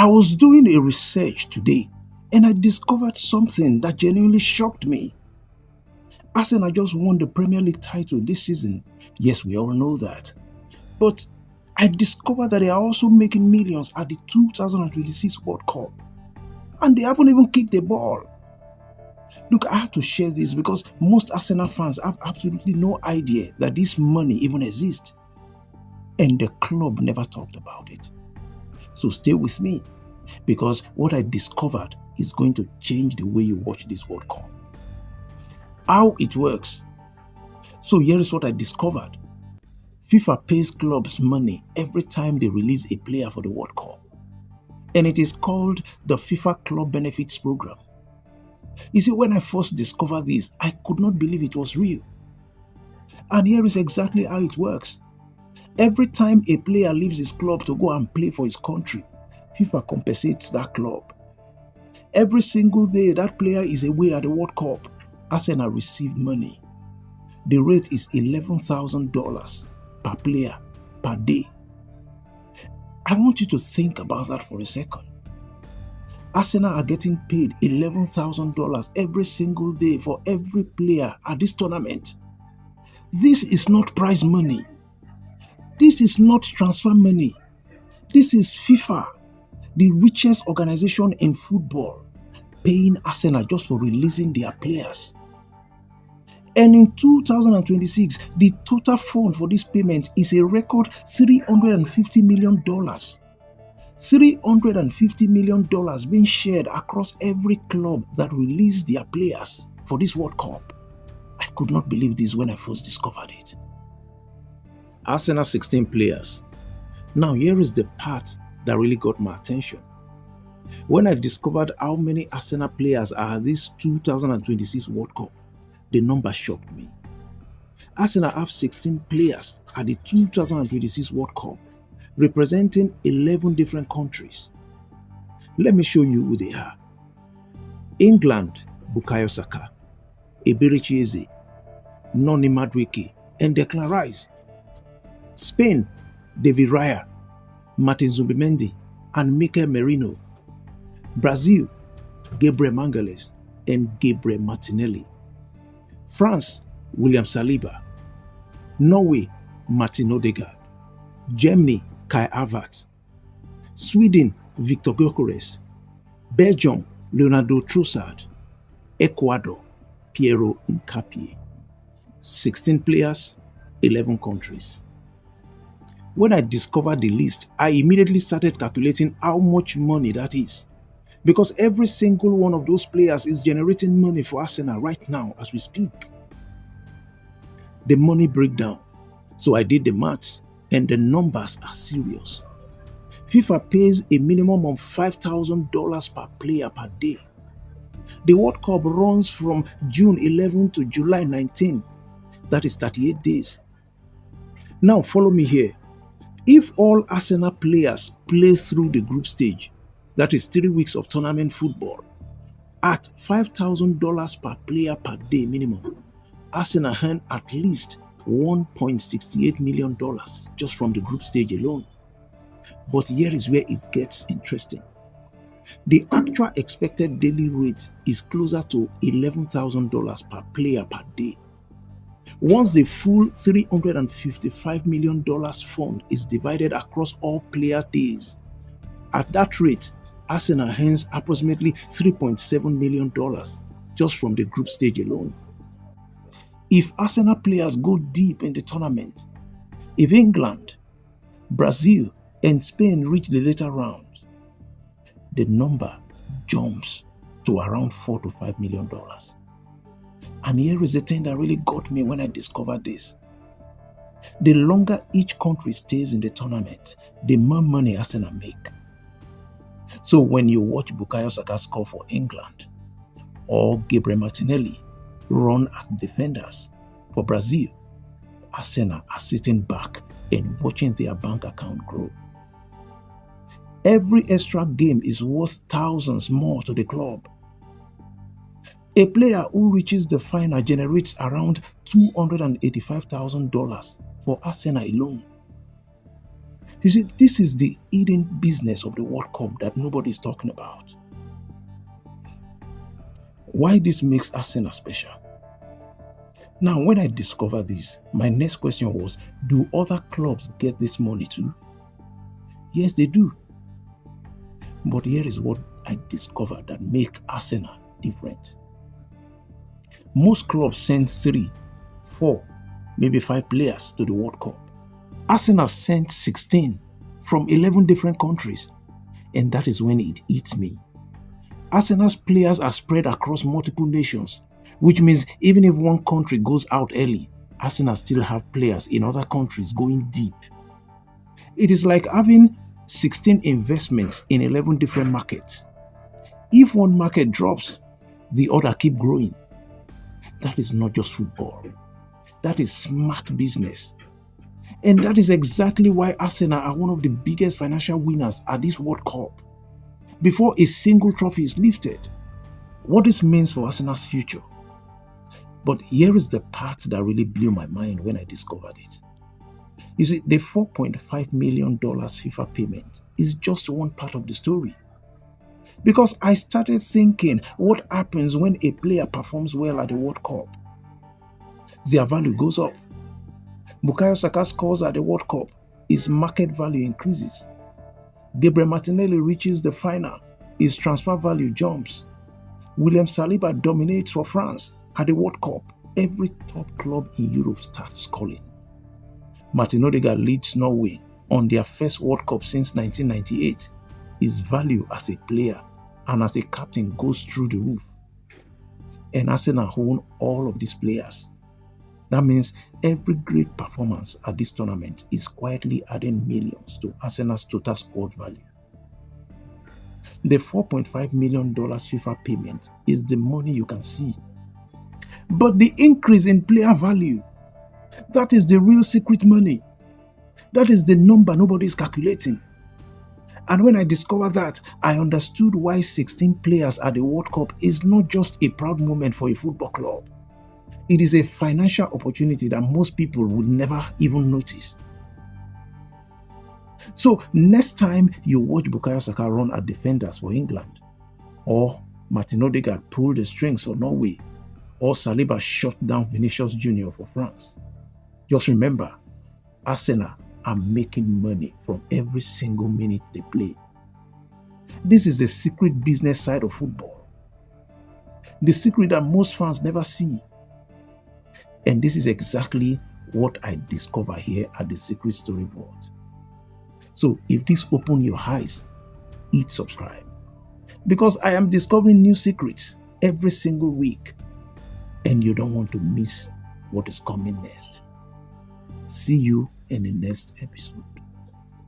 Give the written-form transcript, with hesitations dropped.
I was doing a research today and I discovered something that genuinely shocked me. Arsenal just won the Premier League title this season. Yes, we all know that. But I discovered that they are also making millions at the 2026 World Cup. And they haven't even kicked the ball. Look, I have to share this because most Arsenal fans have absolutely no idea that this money even exists. And the club never talked about it. So stay with me because what I discovered is going to change the way you watch this World Cup. How it works. So here is what I discovered. FIFA pays clubs money every time they release a player for the World Cup. And it is called the FIFA Club Benefits Programme. You see, when I first discovered this, I could not believe it was real. And here is exactly how it works. Every time a player leaves his club to go and play for his country, FIFA compensates that club. Every single day that player is away at the World Cup, Arsenal received money. The rate is $11,000 per player per day. I want you to think about that for a second. Arsenal are getting paid $11,000 every single day for every player at this tournament. This is not prize money. This is not transfer money. This is FIFA, the richest organization in football, paying Arsenal just for releasing their players. And in 2026, the total fund for this payment is a record $350 million. $350 million being shared across every club that released their players for this World Cup. I could not believe this when I first discovered it. Arsenal 16 players. Now here is the part that really got my attention. When I discovered how many Arsenal players are at this 2026 World Cup, the number shocked me. Arsenal have 16 players at the 2026 World Cup, representing 11 different countries. Let me show you who they are. England, Bukayo Saka, Eberechi Eze, Noni Madueke, and Declan Rice. Spain, David Raya, Martin Zubimendi, and Mikel Merino. Brazil, Gabriel Magalhaes and Gabriel Martinelli. France, William Saliba. Norway, Martin Odegaard. Germany, Kai Havertz. Sweden, Victor Gyökeres. Belgium, Leonardo Trossard. Ecuador, Piero Nkapie. 16 players, 11 countries. When I discovered the list, I immediately started calculating how much money that is. Because every single one of those players is generating money for Arsenal right now as we speak. The money breakdown. So I did the maths and the numbers are serious. FIFA pays a minimum of $5,000 per player per day. The World Cup runs from June 11 to July 19. That is 38 days. Now follow me here. If all Arsenal players play through the group stage, that is 3 weeks of tournament football, at $5,000 per player per day minimum, Arsenal earn at least $1.68 million just from the group stage alone. But here is where it gets interesting. The actual expected daily rate is closer to $11,000 per player per day. Once the full $355 million fund is divided across all player days, at that rate, Arsenal earns approximately $3.7 million just from the group stage alone. If Arsenal players go deep in the tournament, if England, Brazil, and Spain reach the later rounds, the number jumps to around $4 to $5 million. And here is the thing that really got me when I discovered this. The longer each country stays in the tournament, the more money Arsenal make. So when you watch Bukayo Saka score for England or Gabriel Martinelli run at defenders for Brazil, Arsenal are sitting back and watching their bank account grow. Every extra game is worth thousands more to the club. A player who reaches the final generates around $285,000 for Arsenal alone. You see, this is the hidden business of the World Cup that nobody is talking about. Why this makes Arsenal special? Now, when I discovered this, my next question was, do other clubs get this money too? Yes, they do. But here is what I discovered that make Arsenal different. Most clubs send 3, 4, maybe 5 players to the World Cup. Arsenal sent 16 from 11 different countries, and that is when it hits me. Arsenal's players are spread across multiple nations, which means even if one country goes out early, Arsenal still have players in other countries going deep. It is like having 16 investments in 11 different markets. If one market drops, the other keep growing. That is not just football. That is smart business. And that is exactly why Arsenal are one of the biggest financial winners at this World Cup. Before a single trophy is lifted, what this means for Arsenal's future. But here is the part that really blew my mind when I discovered it. You see, the $4.5 million FIFA payment is just one part of the story. Because I started thinking, what happens when a player performs well at the World Cup? Their value goes up. Bukayo Saka scores at the World Cup, his market value increases. Gabriel Martinelli reaches the final, his transfer value jumps. William Saliba dominates for France at the World Cup. Every top club in Europe starts calling. Martin Odegaard leads Norway on their first World Cup since 1998. His value as a player and as a captain goes through the roof. And Arsenal own all of these players. That means every great performance at this tournament is quietly adding millions to Arsenal's total squad value. The $4.5 million FIFA payment is the money you can see. But the increase in player value, that is the real secret money. That is the number nobody is calculating. And when I discovered that, I understood why 16 players at the World Cup is not just a proud moment for a football club. It is a financial opportunity that most people would never even notice. So next time you watch Bukayo Saka run at defenders for England, or Martin Odegaard pull the strings for Norway, or Saliba shut down Vinicius Jr. for France, just remember, Arsenal are making money from every single minute they play. This is the secret business side of football. The secret that most fans never see. And this is exactly what I discover here at the Secret Story Vault. So if this opened your eyes, hit subscribe. Because I am discovering new secrets every single week. And you don't want to miss what is coming next. See you in the next episode.